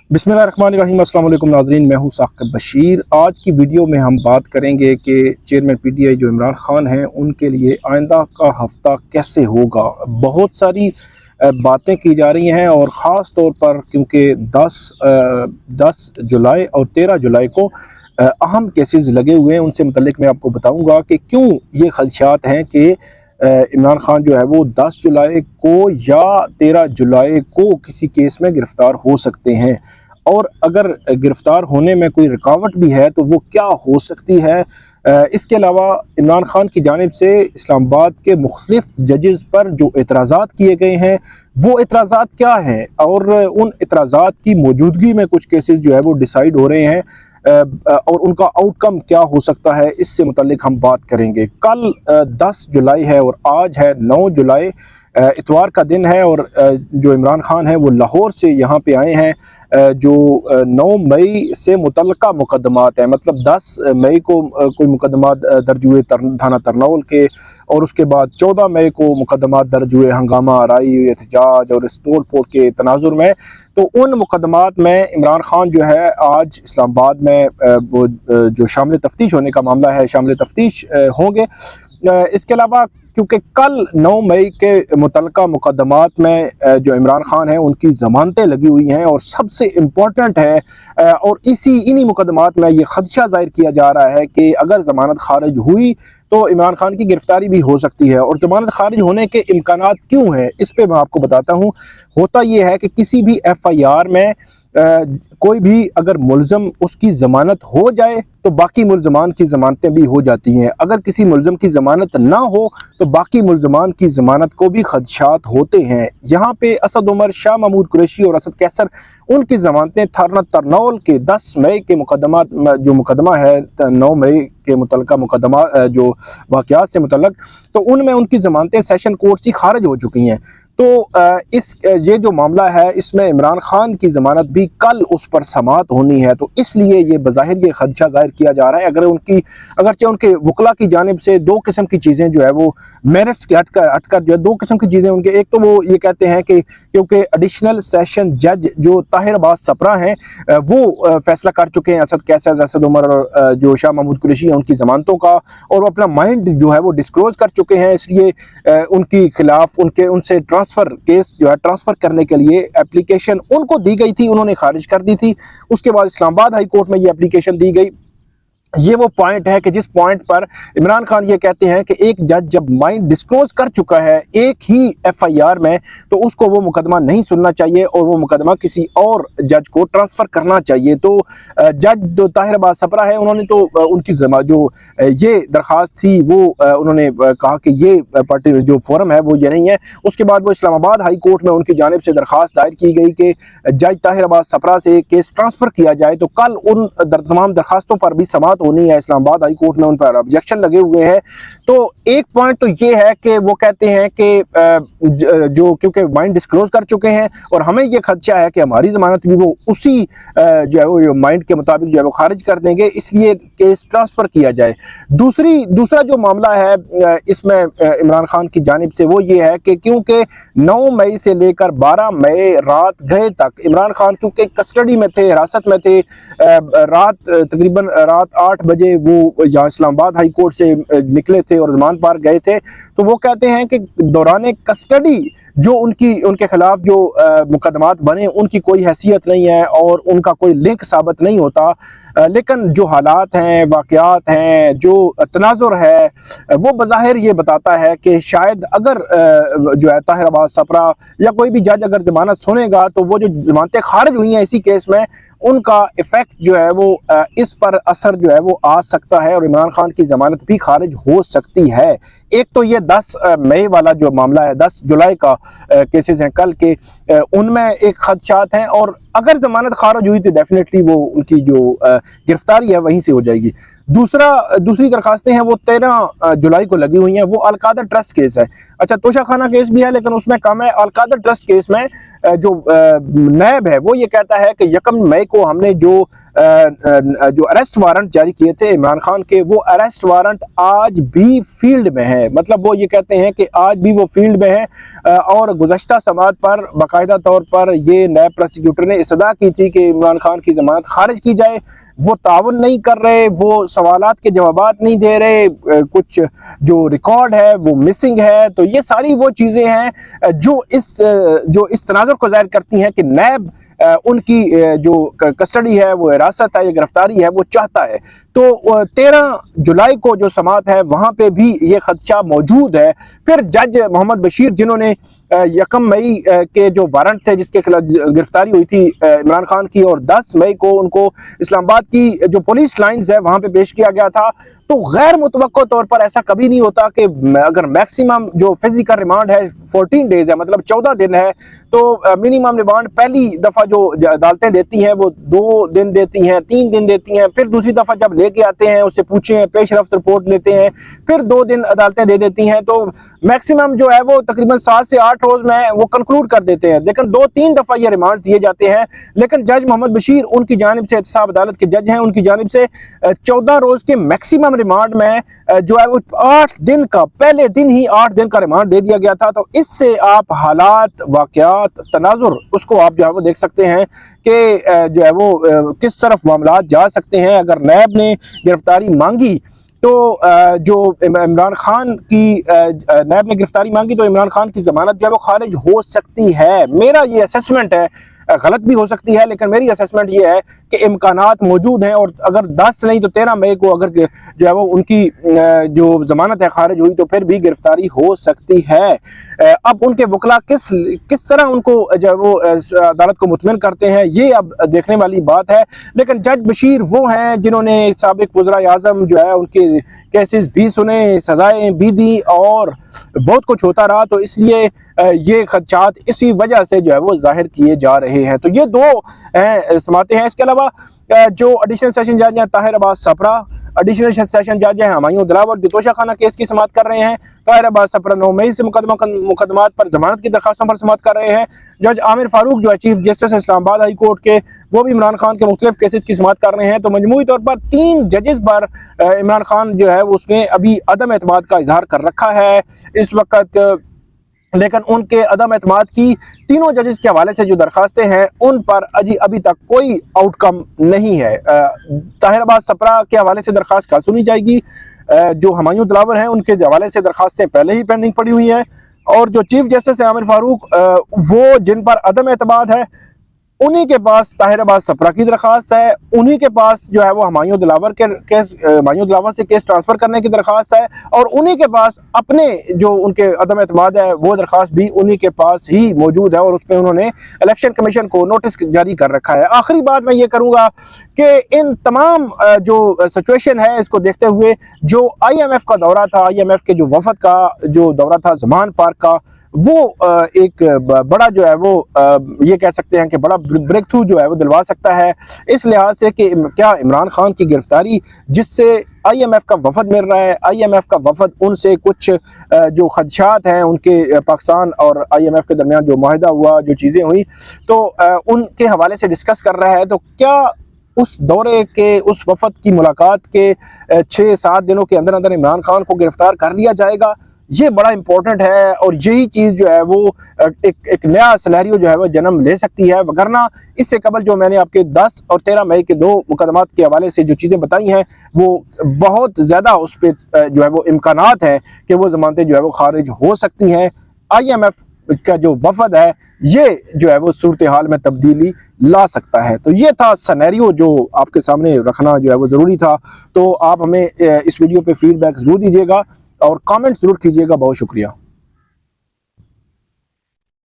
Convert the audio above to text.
बिस्मिल्लाहिर्रहमानिर्रहीम। अस्सलाम वालेकुम नाज़रीन, मैं हूं साकिब बशीर। आज की वीडियो में हम बात करेंगे कि चेयरमैन पीटीआई जो इमरान खान हैं उनके लिए आइंदा का हफ्ता कैसे होगा। बहुत सारी बातें की जा रही हैं और ख़ास तौर पर क्योंकि 10 जुलाई और 13 जुलाई को अहम केसेस लगे हुए हैं, उनसे मुतल्लिक मैं आपको बताऊंगा कि क्यों ये खदशात हैं कि इमरान खान जो है वो 10 जुलाई को या 13 जुलाई को किसी केस में गिरफ़्तार हो सकते हैं, और अगर गिरफ़्तार होने में कोई रुकावट भी है तो वो क्या हो सकती है। इसके अलावा इमरान खान की जानिब से इस्लामाबाद के मुख्तलिफ जजेस पर जो एतराज़ात किए गए हैं वो एतराज़ात क्या हैं, और उन एतराज़ात की मौजूदगी में कुछ केसेस जो है वो डिसाइड हो रहे हैं और उनका आउटकम क्या हो सकता है, इससे मुतल्लिक हम बात करेंगे। कल 10 जुलाई है और आज है 9 जुलाई, इतवार का दिन है, और जो इमरान खान है वो लाहौर से यहाँ पे आए हैं। जो 9 मई से मुतल्लका मुकदमात हैं, मतलब 10 मई को कोई मुकदमा दर्ज हुए थाना तरनौल के, और उसके बाद 14 मई को मुकदमात दर्ज हुए हंगामा आराई, एहतजाज और तोड़ फोड़ के तनाजुर में। तो उन मुकदमात में इमरान खान जो है आज इस्लामाबाद में वो जो शामिल तफ्तीश होने का मामला है, शामिल तफ्तीश होंगे। इसके अलावा क्योंकि कल 9 मई के मुतल्लका मुकदमात में जो इमरान खान हैं उनकी ज़मानतें लगी हुई हैं, और सबसे इम्पोर्टेंट है और इन्हीं मुकदमात में ये खदशा ज़ाहिर किया जा रहा है कि अगर ज़मानत खारिज हुई तो इमरान खान की गिरफ्तारी भी हो सकती है। और ज़मानत खारिज होने के इम्कानात क्यों हैं, इस पर मैं आपको बताता हूँ। होता ये है कि किसी भी FIR में कोई भी अगर मुल्ज़म उसकी ज़मानत हो जाए तो बाकी मुल्ज़मान की ज़मानतें भी हो जाती हैं। अगर किसी मुल्ज़म की ज़मानत ना हो तो बाकी मुल्ज़मान की ज़मानत को भी खदशात होते हैं। यहाँ पे असद उमर, शाह महमूद कुरैशी और असद कैसर, उनकी ज़मानतें थाना तरनौल के 10 मई के मुकदमा जो मुकदमा है 9 मई के मुतल्लका मुकदमा जो वाक़यात से मुतल्लक, तो उनमें उनकी ज़मानतें सेशन कोर्ट से खारिज हो चुकी हैं। तो ये जो मामला है इसमें इमरान खान की ज़मानत भी कल उस पर समाअत होनी है, तो इसलिए ये बज़ाहिर ये खदशा ज़ाहिर किया जा रहा है। अगरचे उनके वकला की जानिब से दो किस्म की चीज़ें जो है वो मेरिट्स के हटकर जो है दो किस्म की चीज़ें उनके, एक तो वो ये कहते हैं कि क्योंकि एडिशनल सेशन जज जो ताहिर अब्बास सपरा हैं वो फैसला कर चुके हैं असद कैसर, असद उमर और जो शाह महमूद कुरैशी हैं उनकी ज़मानतों का, और वो अपना माइंड जो है वो डिस्क्लोज कर चुके हैं, इसलिए उनकी खिलाफ उनसे ट्रांसफ़र केस जो है ट्रांसफ़र करने के लिए एप्लीकेशन उनको दी गई थी, उन्होंने खारिज कर दी थी। उसके बाद इस्लामाबाद हाई कोर्ट में ये एप्लीकेशन दी गई। ये वो पॉइंट है कि जिस पॉइंट पर इमरान खान ये कहते हैं कि एक जज जब माइंड डिस्क्लोज कर चुका है एक ही FIR में तो उसको वो मुकदमा नहीं सुनना चाहिए और वो मुकदमा किसी और जज को ट्रांसफ़र करना चाहिए। तो जज जो ताहिर अब्बास सपरा है उन्होंने तो उनकी जो ये दरख्वास्त थी वो उन्होंने कहा कि ये पार्टी जो फोरम है वो ये नहीं है। उसके बाद वो इस्लामाबाद हाई कोर्ट में उनकी जानिब से दरख्वास्त दायर की गई कि जज ताहिर अब्बास सपरा से केस ट्रांसफ़र किया जाए। तो कल उन तमाम दरख्वास्तों पर भी समाअत होनी है। इस्लामाबाद हाई कोर्ट में उन पर ऑब्जेक्शन लगे हुए हैं। तो एक पॉइंट तो ये है कि वो कहते हैं कि जो क्योंकि माइंड डिस्क्लोज कर चुके हैं और हमें ये खदशा है कि हमारी जमानत भी वो उसी जो है वो माइंड के मुताबिक जो है वो खारिज कर देंगे, इसलिए केस ट्रांसफ़र किया जाए। दूसरा जो मामला है इसमें इमरान खान की जानिब से वो ये है कि क्योंकि 9 मई से लेकर 12 मई रात गए तक इमरान खान क्योंकि कस्टडी में थे, हिरासत में थे, तकरीबन रात 8 बजे वो यहाँ इस्लामाबाद हाई कोर्ट से निकले थे और रिमांड पर गए थे। तो वो कहते हैं कि दौरान कस्टडी जो उनके खिलाफ जो मुकदमात बने उनकी कोई हैसियत नहीं है और उनका कोई लिंक साबित नहीं होता, लेकिन जो हालात हैं, वाक़यात हैं, जो तनाजुर है वो बज़ाहिर ये बताता है कि शायद अगर जो है ताहिर अब्बास सपरा या कोई भी जज अगर ज़मानत सुनेगा तो वो जो ज़मानतें खारिज हुई हैं इसी केस में उनका इफ़ेक्ट जो है वो इस पर असर जो है वो आ सकता है और इमरान खान की ज़मानत भी खारिज हो सकती है। एक तो ये 10 मई वाला जो मामला है, 10 जुलाई का केसेस हैं कल के, उनमें एक खदशात हैं, और अगर ज़मानत खारिज हुई तो डेफिनेटली वो उनकी जो गिरफ्तारी है वहीं से हो जाएगी। दूसरी दरखास्तें हैं वो 13 जुलाई को लगी हुई हैं, वो अलकादर ट्रस्ट केस है। अच्छा, तोशाखाना केस भी है लेकिन उसमें कम है। अलकादर ट्रस्ट केस में جو نیب ہے وہ یہ کہتا ہے کہ 1 مئی کو ہم نے جو اریسٹ وارنٹ جاری کیے تھے عمران خان کے، وہ اریسٹ وارنٹ آج بھی فیلڈ میں ہے. مطلب وہ یہ کہتے ہیں کہ آج بھی وہ فیلڈ میں ہے، اور گزشتہ سماعت پر باقاعدہ طور پر یہ نیب پروسیکیوٹر نے استدعا کی تھی کہ عمران خان کی ضمانت خارج کی جائے. وہ تعاون نہیں کر رہے، وہ سوالات کے جوابات نہیں دے رہے، کچھ جو ریکارڈ ہے وہ مسنگ ہے. تو یہ ساری وہ چیزیں ہیں جو اس تناظر کو ظاہر کرتی ہیں کہ نیب ان کی جو کسٹڈی ہے، وہ حراست ہے یا گرفتاری ہے، وہ چاہتا ہے. تو 13 جولائی کو جو سماعت ہے وہاں پہ بھی یہ خدشہ موجود ہے. پھر جج محمد بشیر جنہوں نے 1 مئی کے جو وارنٹ تھے جس کے خلاف گرفتاری ہوئی تھی عمران خان کی، اور 10 مئی کو ان کو اسلام آباد کی جو پولیس لائنز ہے وہاں پہ پیش کیا گیا تھا. تو غیر متوقع طور پر ایسا کبھی نہیں ہوتا کہ اگر میکسیمم جو فزیکل ریمانڈ ہے 14 ڈیز ہے، مطلب 14 دن ہے، تو منیمم ریمانڈ پہلی دفعہ جو عدالتیں دیتی ہیں وہ 2 دن دیتی ہیں، 3 دن دیتی ہیں. پھر دوسری دفعہ جب لے کے آتے ہیں، اس سے پوچھیں ہیں، پیش رفت رپورٹ لیتے ہیں، پھر 2 دن عدالتیں دے دیتی ہیں. تو میکسیمم جو ہے وہ تقریباً 7 سے 8 روز میں وہ کنکلوڈ کر دیتے ہیں. لیکن 2-3 دفعہ یہ ریمانڈ دیے جاتے ہیں. لیکن جج محمد بشیر ان کی جانب سے، احتساب عدالت کے جج ہیں، ان کی جانب سے 14 روز کے میکسیمم ریمانڈ میں جو ہے وہ 8 دن کا، پہلے دن ہی 8 دن کا ریمانڈ دے دیا گیا تھا. تو اس سے آپ حالات، واقعات، تناظر اس کو آپ جو ہے وہ دیکھ سکتے ہیں کہ جو ہے وہ کس طرف معاملات جا سکتے ہیں. اگر نیب نے گرفتاری مانگی تو جو عمران خان کی نیب نے گرفتاری مانگی تو عمران خان کی ضمانت جو ہے وہ خارج ہو سکتی ہے. میرا یہ اسیسمنٹ ہے، غلط بھی ہو سکتی ہے، لیکن میری اسیسمنٹ یہ ہے کہ امکانات موجود ہیں. اور اگر 10 نہیں تو 13 مئی کو اگر جو ہے وہ ان کی جو ضمانت ہے خارج ہوئی تو پھر بھی گرفتاری ہو سکتی ہے. اب ان کے وکلا کس طرح ان کو جو ہے وہ عدالت کو مطمئن کرتے ہیں، یہ اب دیکھنے والی بات ہے. لیکن جج بشیر وہ ہیں جنہوں نے سابق وزراء اعظم جو ہے ان کے کیسز بھی سنے، سزائیں بھی دی، اور بہت کچھ ہوتا رہا. تو اس لیے یہ خدشات اسی وجہ سے جو ہے وہ ظاہر کیے جا رہے ہیں. تو یہ 2 سماعتیں ہیں. اس کے علاوہ جو ایڈیشنل سیشن جج ہیں طاہر عباس سپرا، ایڈیشنل سیشن جج ہیں ہمایوں دلاور جو توشہ خانہ کیس کی سماعت کر رہے ہیں. طاہر عباس سپرا 9 مئی سے مقدمات پر ضمانت کی درخواستوں پر سماعت کر رہے ہیں. جج عامر فاروق جو ہے چیف جسٹس اسلام آباد ہائی کورٹ کے، وہ بھی عمران خان کے مختلف کیسز کی سماعت کر رہے ہیں. تو مجموعی طور پر 3 ججز پر عمران خان جو ہے اس نے ابھی عدم اعتماد کا اظہار کر رکھا ہے اس وقت. لیکن ان کے عدم اعتماد کی تینوں ججز کے حوالے سے جو درخواستیں ہیں ان پر ابھی تک کوئی آؤٹ کم نہیں ہے. طاہر عباس سپرا کے حوالے سے درخواست کل سنی جائے گی. جو ہمایوں دلاور ہیں ان کے حوالے سے درخواستیں پہلے ہی پینڈنگ پڑی ہوئی ہیں. اور جو چیف جسٹس عامر فاروق وہ جن پر عدم اعتماد ہے انہی کے پاس طاہر عباس سپرا کی درخواست ہے، انہی کے پاس جو ہے وہ ہمایوں دلاور سے کیس ٹرانسفر کرنے کی درخواست ہے، اور انہی کے پاس اپنے جو ان کے عدم اعتماد ہے وہ درخواست بھی انہی کے پاس ہی موجود ہے، اور اس پہ انہوں نے الیکشن کمیشن کو نوٹس جاری کر رکھا ہے. آخری بات میں یہ کروں گا کہ ان تمام جو سچویشن ہے اس کو دیکھتے ہوئے جو IMF کا دورہ تھا، IMF کے جو وفد کا جو دورہ تھا زمان پارک کا، وہ ایک بڑا جو ہے وہ یہ کہہ سکتے ہیں کہ بڑا بریک تھرو جو ہے وہ دلوا سکتا ہے، اس لحاظ سے کہ کیا عمران خان کی گرفتاری جس سے IMF کا وفد مل رہا ہے، IMF کا وفد ان سے کچھ جو خدشات ہیں ان کے پاکستان اور IMF کے درمیان جو معاہدہ ہوا، جو چیزیں ہوئی، تو ان کے حوالے سے ڈسکس کر رہا ہے. تو کیا اس دورے کے، اس وفد کی ملاقات کے 6-7 دنوں کے اندر اندر عمران خان کو گرفتار کر لیا جائے گا؟ یہ بڑا امپورٹنٹ ہے، اور یہی چیز جو ہے وہ ایک نیا سینیریو جو ہے وہ جنم لے سکتی ہے. وگرنہ اس سے قبل جو میں نے آپ کے 10 اور 13 مئی کے 2 مقدمات کے حوالے سے جو چیزیں بتائی ہیں وہ بہت زیادہ اس پہ جو ہے وہ امکانات ہیں کہ وہ ضمانتیں جو ہے وہ خارج ہو سکتی ہیں. IMF کا جو وفد ہے یہ جو ہے وہ صورتحال میں تبدیلی لا سکتا ہے. تو یہ تھا سینیریو جو آپ کے سامنے رکھنا جو ہے وہ ضروری تھا. تو آپ ہمیں اس ویڈیو پہ فیڈ بیک ضرور دیجیے گا اور کامنٹ ضرور کیجیے گا. بہت شکریہ.